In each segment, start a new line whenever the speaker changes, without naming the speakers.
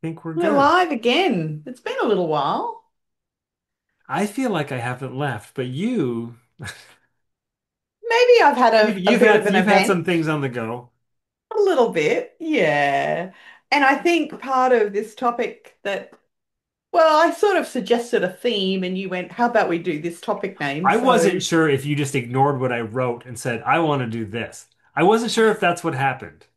think we're
We're
good.
live again. It's been a little while.
I feel like I haven't left, but
Maybe I've had
you've
a
you've
bit of
had
an
you've had
event,
some things on the go.
a little bit, yeah. And I think part of this topic that, well, I sort of suggested a theme and you went, how about we do this topic name?
I
So,
wasn't sure if you just ignored what I wrote and said, I want to do this. I wasn't sure if that's what happened.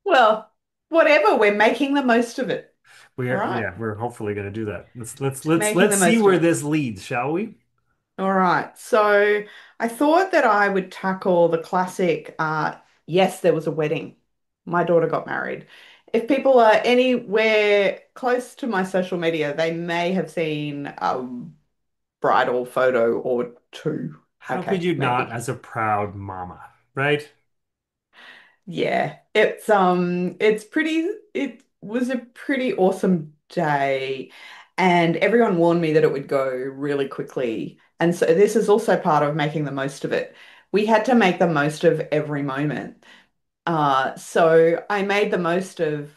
well, whatever, we're making the most of it. All right,
We're hopefully going to do that. Let's
making the
let's see
most of
where
it.
this leads, shall we?
All right. So I thought that I would tackle the classic, yes, there was a wedding. My daughter got married. If people are anywhere close to my social media, they may have seen a bridal photo or two.
How could
Okay,
you not
maybe.
as a proud mama, right?
Yeah, it's pretty it was a pretty awesome day and everyone warned me that it would go really quickly. And so this is also part of making the most of it. We had to make the most of every moment. So I made the most of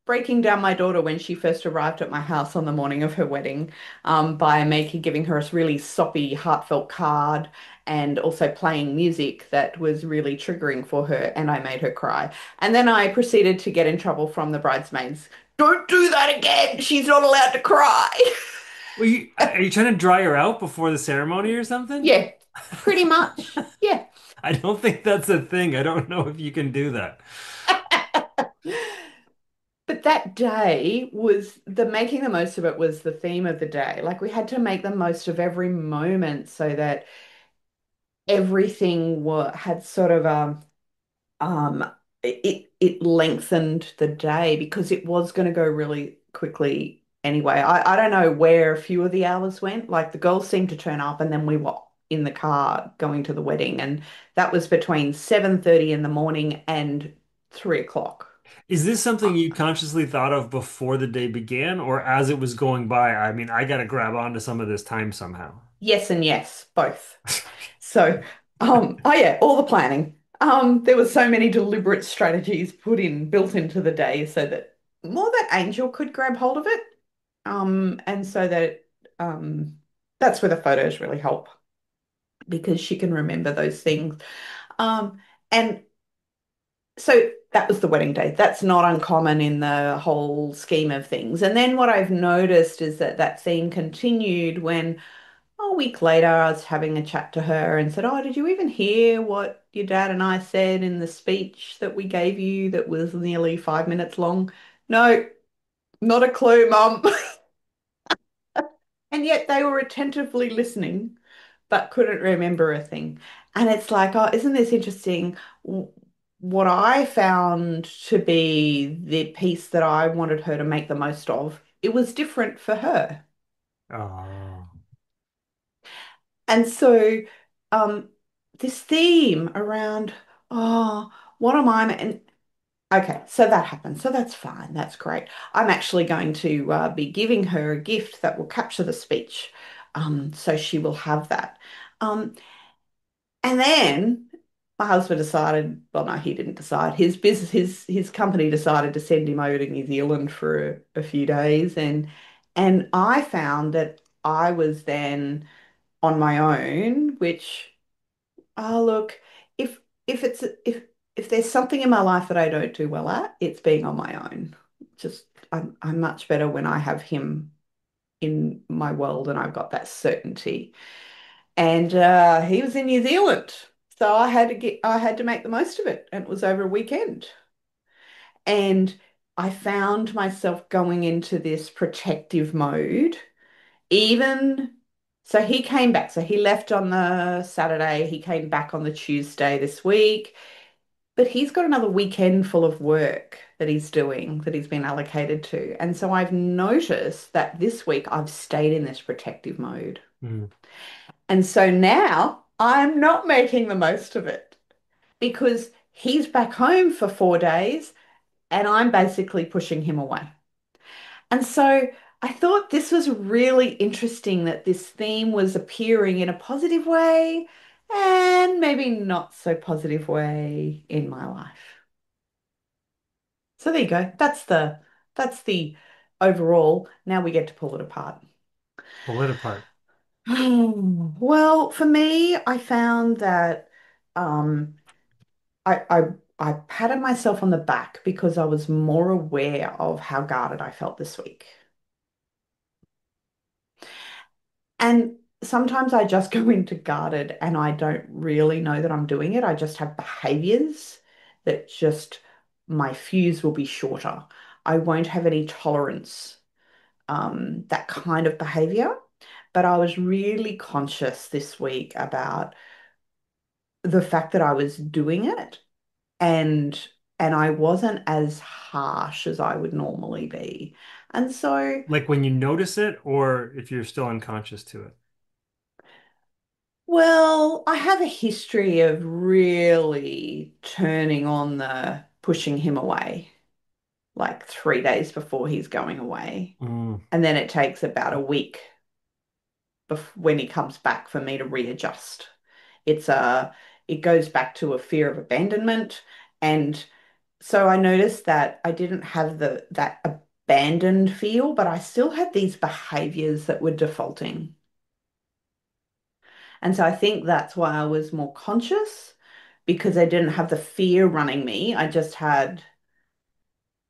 breaking down my daughter when she first arrived at my house on the morning of her wedding, by giving her a really soppy, heartfelt card and also playing music that was really triggering for her, and I made her cry. And then I proceeded to get in trouble from the bridesmaids. Don't do that again. She's not allowed to cry.
Are you trying to dry her out before the ceremony or something?
Yeah, pretty much. Yeah.
I don't think that's a thing. I don't know if you can do that.
But that day was the making the most of it was the theme of the day. Like we had to make the most of every moment so that everything had sort of um it lengthened the day because it was going to go really quickly anyway. I don't know where a few of the hours went. Like the girls seemed to turn up and then we were in the car going to the wedding, and that was between 7:30 in the morning and 3 o'clock.
Is this something you consciously thought of before the day began, or as it was going by? I mean, I got to grab onto some of this time somehow.
Yes and yes, both. So, oh yeah, all the planning. There were so many deliberate strategies built into the day so that more that Angel could grab hold of it. And so that that's where the photos really help because she can remember those things. And so that was the wedding day. That's not uncommon in the whole scheme of things. And then what I've noticed is that that theme continued when a week later, I was having a chat to her and said, "Oh, did you even hear what your dad and I said in the speech that we gave you that was nearly 5 minutes long?" "No, not a clue, Mum." And yet they were attentively listening, but couldn't remember a thing. And it's like, oh, isn't this interesting? What I found to be the piece that I wanted her to make the most of, it was different for her.
Oh,
And so, um, this theme around, oh, what am I? And okay, so that happened. So that's fine. That's great. I'm actually going to be giving her a gift that will capture the speech. So she will have that. And then my husband decided, well, no, he didn't decide. His business, his company decided to send him over to New Zealand for a few days, and I found that I was then on my own, which, oh look, if if it's if there's something in my life that I don't do well at, it's being on my own. Just I'm much better when I have him in my world and I've got that certainty. And he was in New Zealand, so I had to make the most of it, and it was over a weekend. And I found myself going into this protective mode even so he came back. So he left on the Saturday. He came back on the Tuesday this week. But he's got another weekend full of work that he's doing, that he's been allocated to. And so I've noticed that this week I've stayed in this protective mode.
mm.
And so now I'm not making the most of it because he's back home for 4 days and I'm basically pushing him away. And so I thought this was really interesting that this theme was appearing in a positive way and maybe not so positive way in my life. So there you go. That's the overall. Now we get to pull it apart.
Pull it apart.
Well, for me, I found that um, I patted myself on the back because I was more aware of how guarded I felt this week. And sometimes I just go into guarded and I don't really know that I'm doing it. I just have behaviors that just my fuse will be shorter. I won't have any tolerance, that kind of behavior. But I was really conscious this week about the fact that I was doing it and and I wasn't as harsh as I would normally be. And so,
Like when you notice it, or if you're still unconscious to it.
well, I have a history of really turning on the pushing him away, like 3 days before he's going away.
Mm,
And then it takes about a week when he comes back for me to readjust. It's a, it goes back to a fear of abandonment. And so I noticed that I didn't have that abandoned feel, but I still had these behaviors that were defaulting. And so I think that's why I was more conscious because I didn't have the fear running me. I just had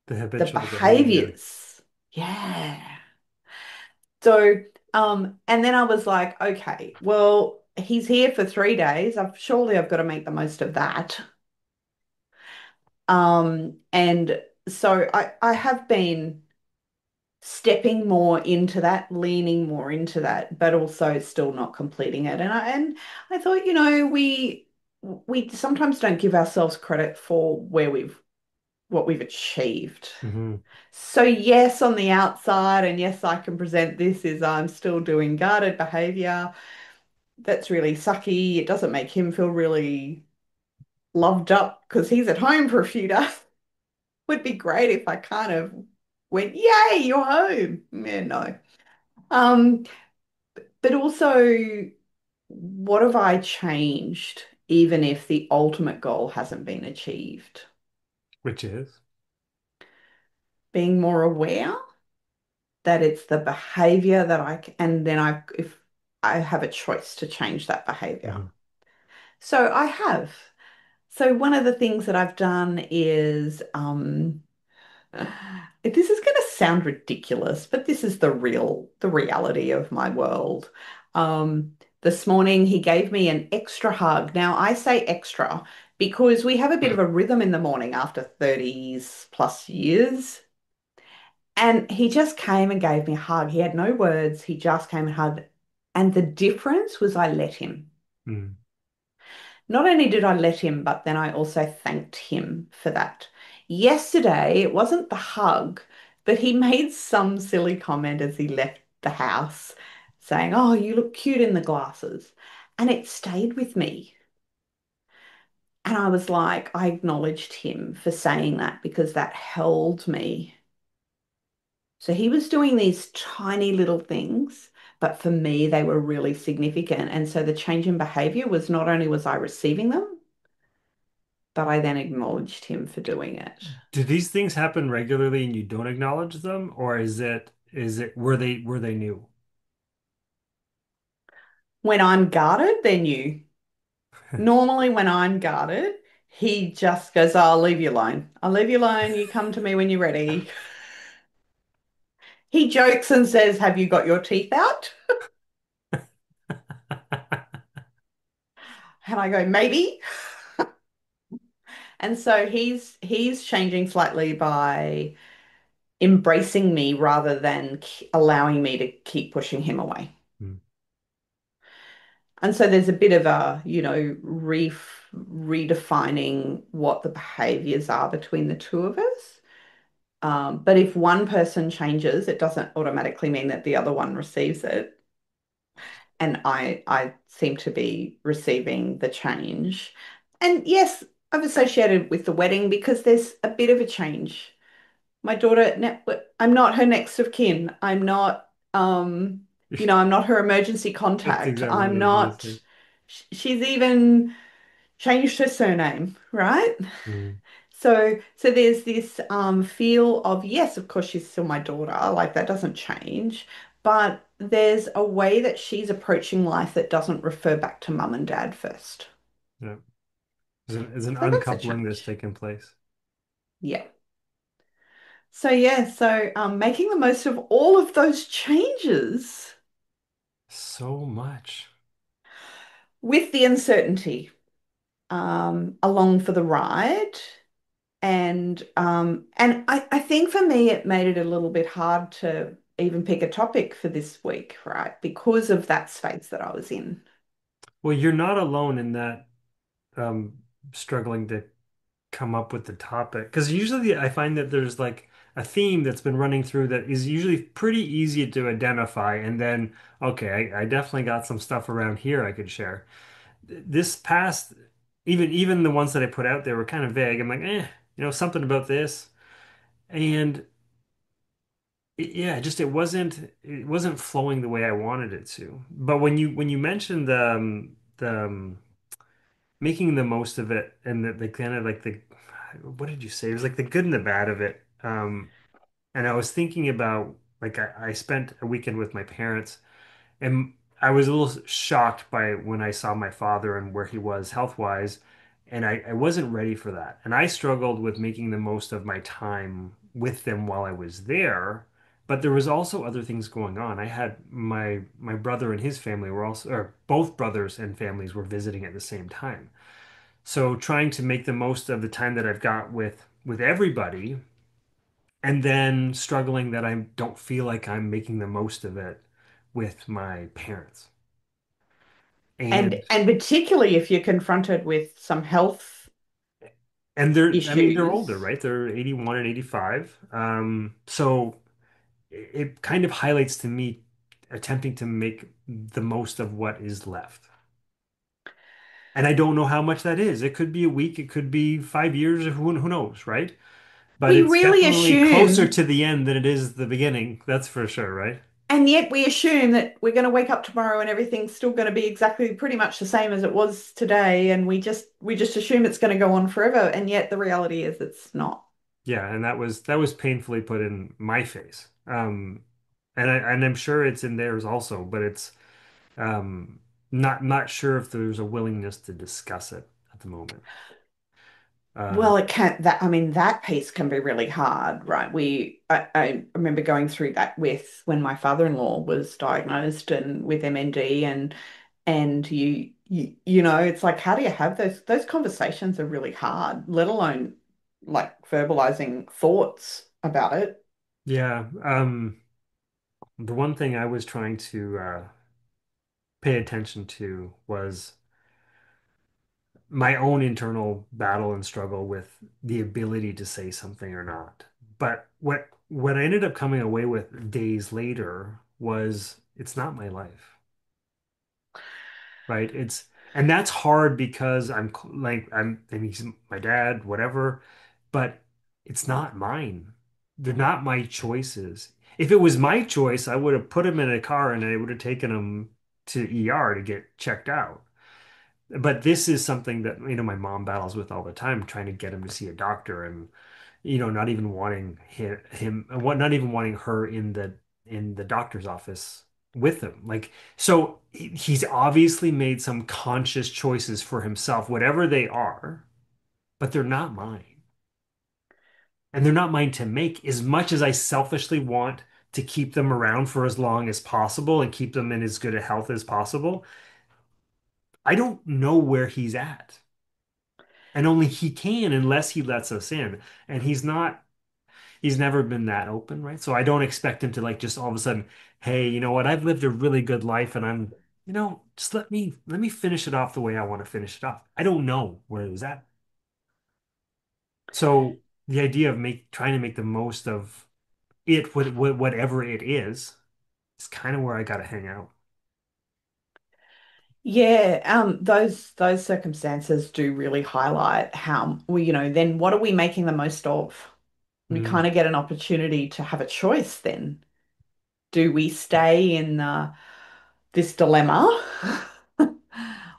the
the
habitual behavior.
behaviors. Yeah. So, and then I was like, okay, well, he's here for 3 days. I've got to make the most of that. And so I have been stepping more into that, leaning more into that, but also still not completing it. And I thought, we sometimes don't give ourselves credit for what we've achieved.
Hmm.
So yes, on the outside, and yes, I can present this as I'm still doing guarded behavior. That's really sucky. It doesn't make him feel really loved up because he's at home for a few days. Would be great if I kind of went, yay, you're home. Yeah, no. Um, but also, what have I changed, even if the ultimate goal hasn't been achieved?
Which is.
Being more aware that it's the behavior that and then if I have a choice to change that behavior.
Mhm.
So I have. So one of the things that I've done is, this is going to sound ridiculous, but this is the reality of my world. This morning he gave me an extra hug. Now I say extra because we have a bit of a rhythm in the morning after 30s plus years. And he just came and gave me a hug. He had no words. He just came and hugged. And the difference was I let him.
Mm.
Not only did I let him, but then I also thanked him for that. Yesterday, it wasn't the hug, but he made some silly comment as he left the house saying, "Oh, you look cute in the glasses." And it stayed with me. And I was like, I acknowledged him for saying that because that held me. So he was doing these tiny little things, but for me, they were really significant. And so the change in behavior was not only was I receiving them, but I then acknowledged him for doing it.
Do these things happen regularly and you don't acknowledge them, or is it were they new?
When I'm guarded, they're new. Normally, when I'm guarded, he just goes, "Oh, I'll leave you alone. I'll leave you alone. You come to me when you're ready." He jokes and says, "Have you got your teeth out?" And I go, "Maybe." And so he's changing slightly by embracing me rather than allowing me to keep pushing him away.
Mm.
And so there's a bit of a, redefining what the behaviors are between the two of us. But if one person changes, it doesn't automatically mean that the other one receives it. And I seem to be receiving the change. And yes, I've associated with the wedding because there's a bit of a change. My daughter, I'm not her next of kin. I'm not her emergency
That's
contact.
exactly what
I'm
I was gonna
not,
say.
she's even changed her surname, right?
Mm.
So there's this feel of, yes, of course she's still my daughter, like that doesn't change, but there's a way that she's approaching life that doesn't refer back to mum and dad first.
Yeah. There's an
So that's a
uncoupling that's
change.
taken place.
Yeah. So yeah, so making the most of all of those changes
So much.
with the uncertainty along for the ride. And I think for me it made it a little bit hard to even pick a topic for this week, right? Because of that space that I was in.
Well, you're not alone in that um, struggling to come up with the topic. Because usually I find that there's like a theme that's been running through that is usually pretty easy to identify. And then, okay, I definitely got some stuff around here I could share. This past, even the ones that I put out there were kind of vague. I'm like, something about this. And yeah, just it wasn't flowing the way I wanted it to. But when you mentioned the making the most of it and the kind of like the what did you say? It was like the good and the bad of it. And I was thinking about like I spent a weekend with my parents and I was a little shocked by when I saw my father and where he was health-wise, and I wasn't ready for that. And I struggled with making the most of my time with them while I was there. But there was also other things going on. I had my brother and his family were also, or both brothers and families were visiting at the same time. So trying to make the most of the time that I've got with everybody, and then struggling that I don't feel like I'm making the most of it with my parents.
And
And
and particularly if you're confronted with some health
and I mean they're older,
issues.
right? They're 81 and 85. So it kind of highlights to me attempting to make the most of what is left. And I don't know how much that is. It could be a week, it could be 5 years, who knows, right? But
We
it's
really
definitely closer
assume,
to the end than it is the beginning. That's for sure, right?
and yet we assume that we're going to wake up tomorrow and everything's still going to be exactly pretty much the same as it was today, and we just assume it's going to go on forever, and yet the reality is it's not.
Yeah, and that was painfully put in my face. And I'm sure it's in theirs also, but it's um not sure if there's a willingness to discuss it at the moment. Uh
Well, it can that I mean that piece can be really hard, right? I remember going through that with when my father-in-law was diagnosed and with MND and you know, it's like how do you have those conversations are really hard, let alone like verbalizing thoughts about it.
yeah, the one thing I was trying to pay attention to was my own internal battle and struggle with the ability to say something or not. But what I ended up coming away with days later was it's not my life, right? And that's hard because and he's my dad, whatever, but it's not mine. They're not my choices. If it was my choice, I would have put him in a car and I would have taken him to ER to get checked out. But this is something that, my mom battles with all the time, trying to get him to see a doctor and, not even wanting not even wanting her in the doctor's office with him. Like, so he's obviously made some conscious choices for himself, whatever they are, but they're not mine. And they're not mine to make as much as I selfishly want to keep them around for as long as possible and keep them in as good a health as possible. I don't know where he's at. And only he can unless he lets us in. And he's never been that open, right? So I don't expect him to like just all of a sudden, hey, you know what? I've lived a really good life and just let me finish it off the way I want to finish it off. I don't know where it was at. So the idea of trying to make the most of it with whatever it is kind of where I got to hang out.
Yeah, those circumstances do really highlight how then what are we making the most of? We
Mm.
kind of get an opportunity to have a choice then. Do we stay in this dilemma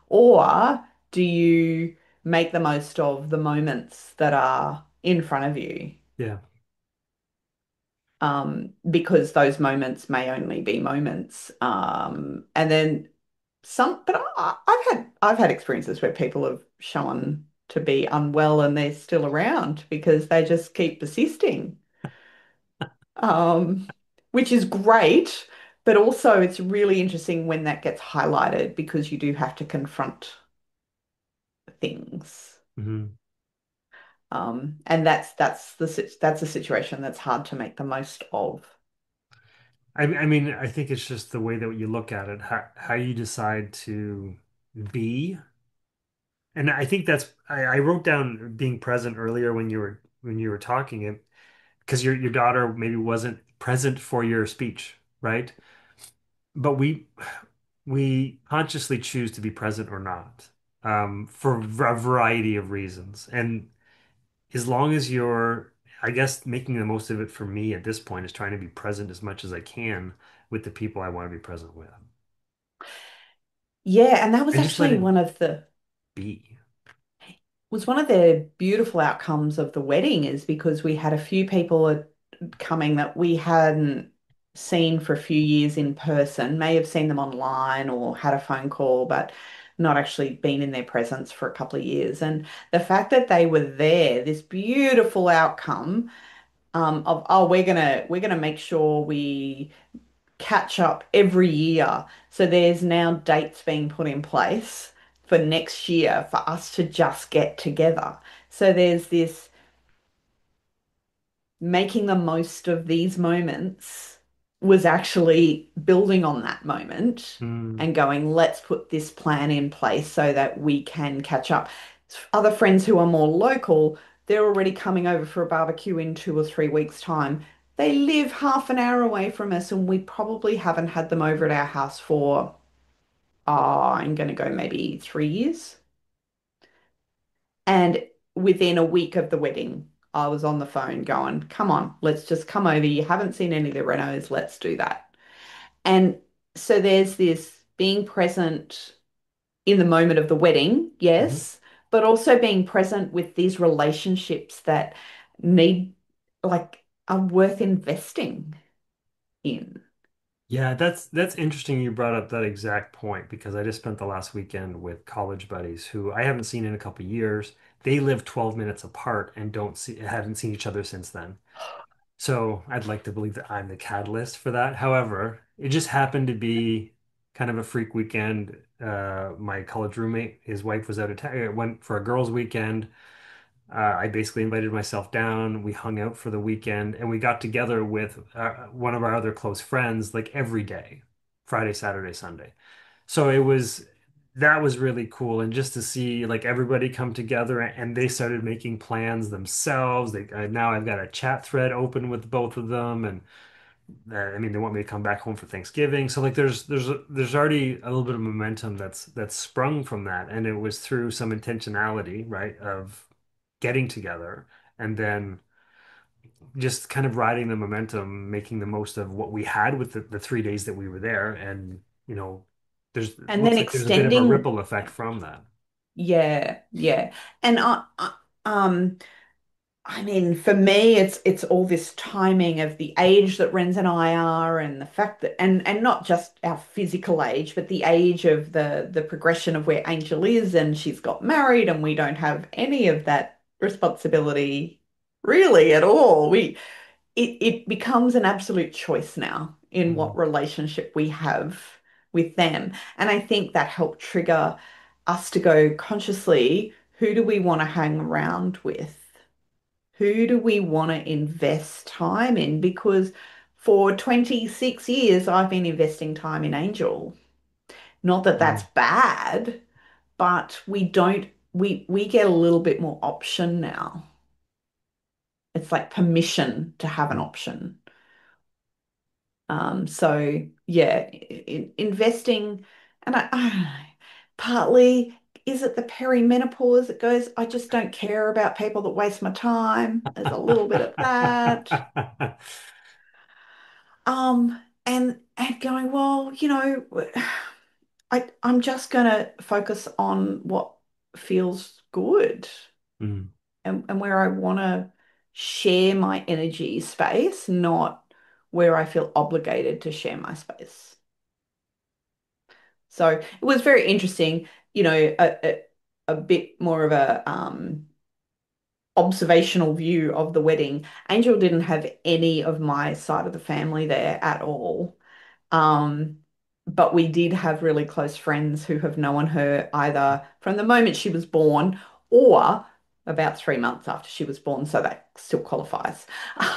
or do you make the most of the moments that are in front of you.
Yeah.
Because those moments may only be moments. And then but I've had experiences where people have shown to be unwell and they're still around because they just keep persisting, um, which is great. But also, it's really interesting when that gets highlighted because you do have to confront things.
Hmm.
And that's a situation that's hard to make the most of.
I mean, I think it's just the way that you look at it, how you decide to be. And I think I wrote down being present earlier when you were talking it because your daughter maybe wasn't present for your speech, right? But we consciously choose to be present or not, for a variety of reasons. And as long as you're, I guess, making the most of it for me at this point is trying to be present as much as I can with the people I want to be present with,
Yeah, and that was
and just let
actually
it be.
one of the beautiful outcomes of the wedding is because we had a few people coming that we hadn't seen for a few years in person, may have seen them online or had a phone call, but not actually been in their presence for a couple of years. And the fact that they were there, this beautiful outcome, of, oh, we're gonna make sure we catch up every year. So there's now dates being put in place for next year for us to just get together. So there's this making the most of these moments was actually building on that moment
Mm,
and going, let's put this plan in place so that we can catch up. Other friends who are more local, they're already coming over for a barbecue in 2 or 3 weeks' time. They live half an hour away from us, and we probably haven't had them over at our house for, I'm going to go maybe 3 years. And within a week of the wedding, I was on the phone going, come on, let's just come over. You haven't seen any of the renos. Let's do that. And so there's this being present in the moment of the wedding,
mhm.
yes, but also being present with these relationships that need, like, are worth investing in.
Yeah, that's interesting you brought up that exact point because I just spent the last weekend with college buddies who I haven't seen in a couple years. They live 12 minutes apart and don't see haven't seen each other since then. So I'd like to believe that I'm the catalyst for that. However, it just happened to be kind of a freak weekend. My college roommate, his wife was out of town, went for a girls' weekend. I basically invited myself down. We hung out for the weekend and we got together with one of our other close friends like every day, Friday, Saturday, Sunday. So that was really cool. And just to see like everybody come together and they started making plans themselves. Now I've got a chat thread open with both of them. And I mean, they want me to come back home for Thanksgiving. So like there's already a little bit of momentum that's sprung from that. And it was through some intentionality, right, of getting together and then just kind of riding the momentum, making the most of what we had with the 3 days that we were there. And, you know, there's
And then
looks like there's a bit of a
extending,
ripple effect from that.
yeah, yeah. And I mean, for me, it's all this timing of the age that Renz and I are, and the fact that, and not just our physical age, but the age of the progression of where Angel is, and she's got married, and we don't have any of that responsibility really at all. It becomes an absolute choice now in what
Mhm.
relationship we have with them, and I think that helped trigger us to go consciously, who do we want to hang around with? Who do we want to invest time in? Because for 26 years, I've been investing time in Angel. Not that that's
Mm.
bad, but we get a little bit more option now. It's like permission to have an
Mm.
option. So yeah, investing, and I don't know, partly is it the perimenopause that goes, I just don't care about people that waste my time. There's a little bit of that. And going, well, I'm just gonna focus on what feels good
Mm.
and where I wanna. share my energy space, not where I feel obligated to share my space. So it was very interesting, a bit more of a observational view of the wedding. Angel didn't have any of my side of the family there at all. Um, but we did have really close friends who have known her either from the moment she was born or about 3 months after she was born, so that still qualifies.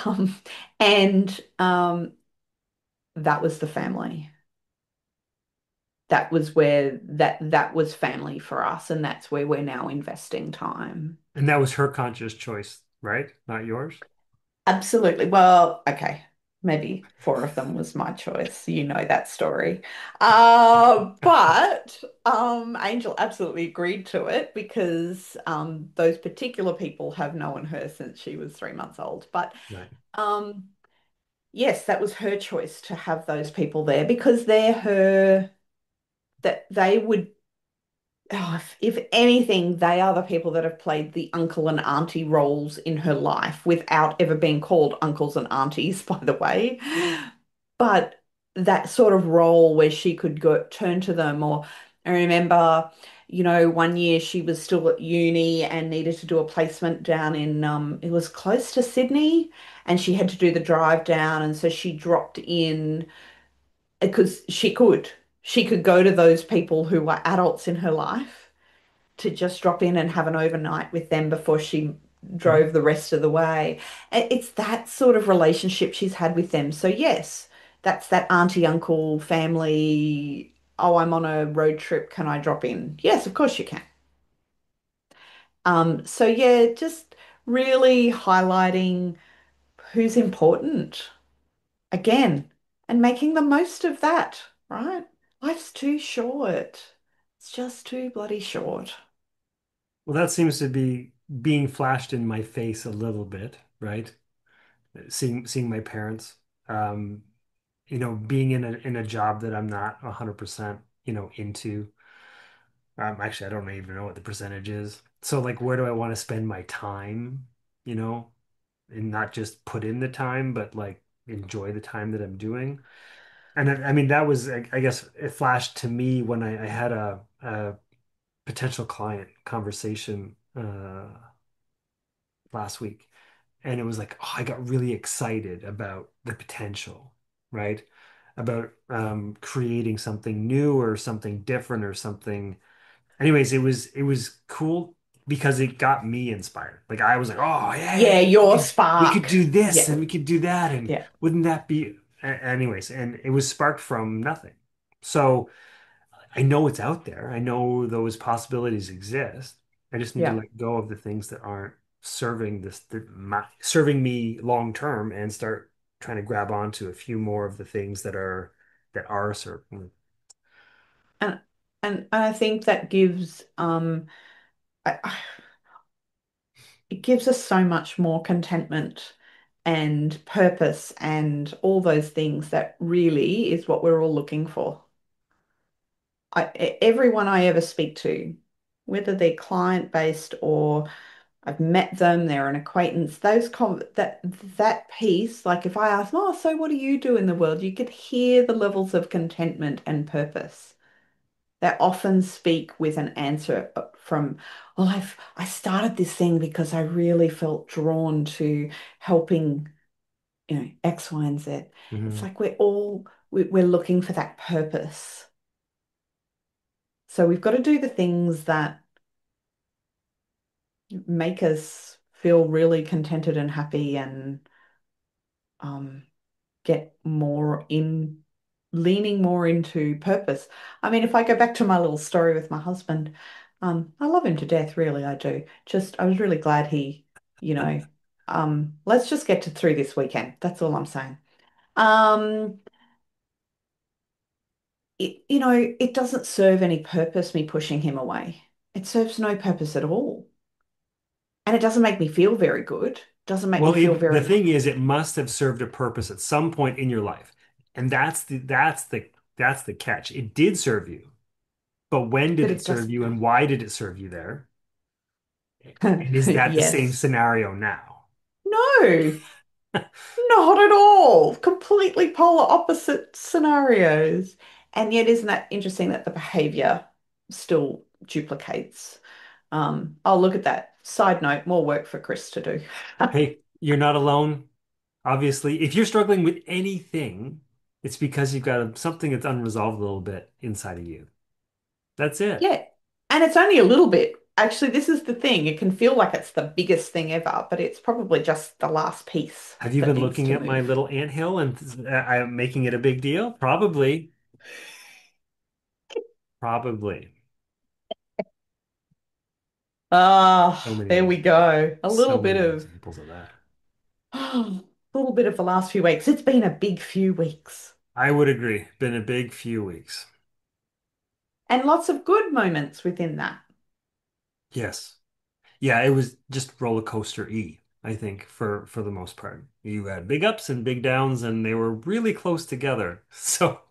Um, and that was the family. That was where that was family for us, and that's where we're now investing time.
And that was her conscious choice, right? Not yours.
Absolutely. Well, okay. Maybe four of them was my choice. You know that story. But Angel absolutely agreed to it because those particular people have known her since she was 3 months old. But
Right.
um, yes, that was her choice to have those people there because they're her, that they would, oh, if anything, they are the people that have played the uncle and auntie roles in her life without ever being called uncles and aunties, by the way. But that sort of role where she could go turn to them, or I remember, one year she was still at uni and needed to do a placement down in it was close to Sydney, and she had to do the drive down, and so she dropped in because she could go to those people who were adults in her life to just drop in and have an overnight with them before she
Mhm.
drove the rest of the way. It's that sort of relationship she's had with them. So yes, that's that auntie, uncle, family. Oh, I'm on a road trip. Can I drop in? Yes, of course you can. So yeah, just really highlighting who's important again and making the most of that, right? Life's too short. It's just too bloody short.
Well, that seems to be being flashed in my face a little bit, right? Seeing my parents, um, being in a job that I'm not 100%, into. Actually, I don't even know what the percentage is. So, like, where do I want to spend my time, you know, and not just put in the time, but like enjoy the time that I'm doing. And I mean, that was, I guess, it flashed to me when I had a potential client conversation last week, and it was like, oh, I got really excited about the potential, right? About creating something new or something different or something. Anyways, it was cool because it got me inspired. Like I was like, oh
Yeah,
yeah, we
your
could we could
spark.
do this
Yeah,
and we could do that and
yeah,
wouldn't that be anyways, and it was sparked from nothing. So I know it's out there. I know those possibilities exist. I just need to
yeah.
let go of the things that aren't serving me long term and start trying to grab onto a few more of the things that are serving.
And I think that gives it gives us so much more contentment and purpose and all those things that really is what we're all looking for. Everyone I ever speak to, whether they're client based or I've met them, they're an acquaintance, that piece, like if I ask, oh, so what do you do in the world? You could hear the levels of contentment and purpose. They often speak with an answer from, well, I started this thing because I really felt drawn to helping, X, Y, and Z. It's
Mhm.
like we're looking for that purpose. So we've got to do the things that make us feel really contented and happy and um, get more in leaning more into purpose. I mean, if I go back to my little story with my husband, I love him to death, really, I do. I was really glad you know, let's just get to through this weekend. That's all I'm saying. Um, it doesn't serve any purpose, me pushing him away. It serves no purpose at all. And it doesn't make me feel very good. Doesn't make me
Well,
feel
the
very,
thing is, it must have served a purpose at some point in your life, and that's the catch. It did serve you, but when
but
did it
it
serve
does.
you, and why did it serve you there? And is that the same
Yes.
scenario now?
No, not at all. Completely polar opposite scenarios. And yet, isn't that interesting that the behavior still duplicates? I'll look at that. Side note, more work for Chris to do.
Hey, you're not alone. Obviously, if you're struggling with anything, it's because you've got something that's unresolved a little bit inside of you. That's it.
Yeah. And it's only a little bit. Actually, this is the thing. It can feel like it's the biggest thing ever, but it's probably just the last piece
Have you
that
been
needs
looking
to
at my
move.
little anthill and I'm making it a big deal? Probably. Probably. So
Ah,
many
there we
examples.
go. A little
So
bit
many
of,
examples of that.
a little bit of the last few weeks. It's been a big few weeks
I would agree. Been a big few weeks.
and lots of good moments within that.
Yes. Yeah, it was just roller coaster E, I think, for the most part. You had big ups and big downs, and they were really close together. So,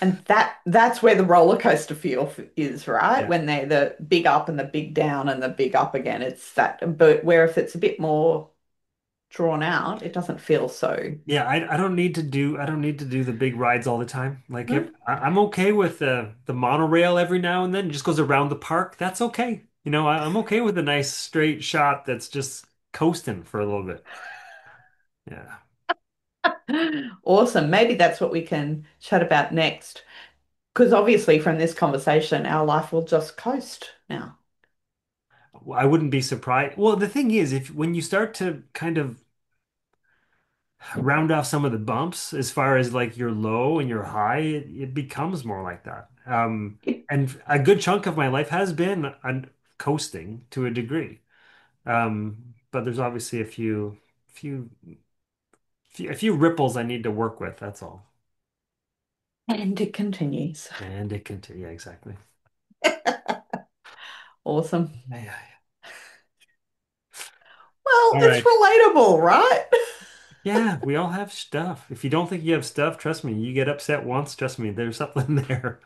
And that's where the roller coaster feel is, right?
yeah.
When they're the big up and the big down and the big up again. It's that, but where if it's a bit more drawn out, it doesn't feel so.
Yeah, I don't need to do the big rides all the time. Like
Hmm?
I'm okay with the monorail every now and then. It just goes around the park. That's okay. I'm okay with a nice straight shot that's just coasting for a little bit. Yeah.
Awesome. Maybe that's what we can chat about next. Because obviously, from this conversation, our life will just coast now.
I wouldn't be surprised. Well, the thing is, if when you start to kind of round off some of the bumps as far as like your low and your high, it becomes more like that.
It,
And a good chunk of my life has been coasting to a degree. But there's obviously few, a few ripples I need to work with. That's all.
and it continues.
And it can, yeah, exactly.
Awesome.
Yeah, yeah, yeah.
Well,
All
it's
right.
relatable, right?
Yeah, we all have stuff. If you don't think you have stuff, trust me, you get upset once, trust me, there's something there.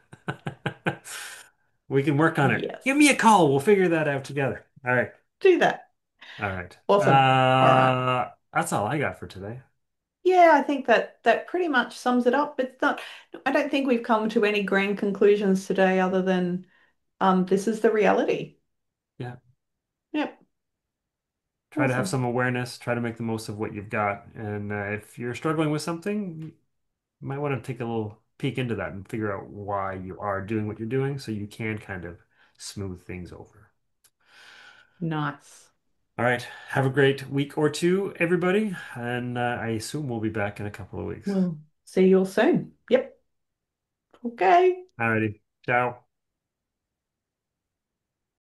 We can work on it. Give me
Yes.
a call. We'll figure that out together. All right.
Do that.
All right.
Awesome. All right.
That's all I got for today.
Yeah, I think that pretty much sums it up. It's not, I don't think we've come to any grand conclusions today other than this is the reality.
Yeah.
Yep.
Try to have
Awesome.
some awareness, try to make the most of what you've got. And if you're struggling with something, you might want to take a little peek into that and figure out why you are doing what you're doing so you can kind of smooth things over.
Nice.
All right. Have a great week or two, everybody. And I assume we'll be back in a couple of weeks.
We'll see you all soon. Yep. Okay.
All righty. Ciao.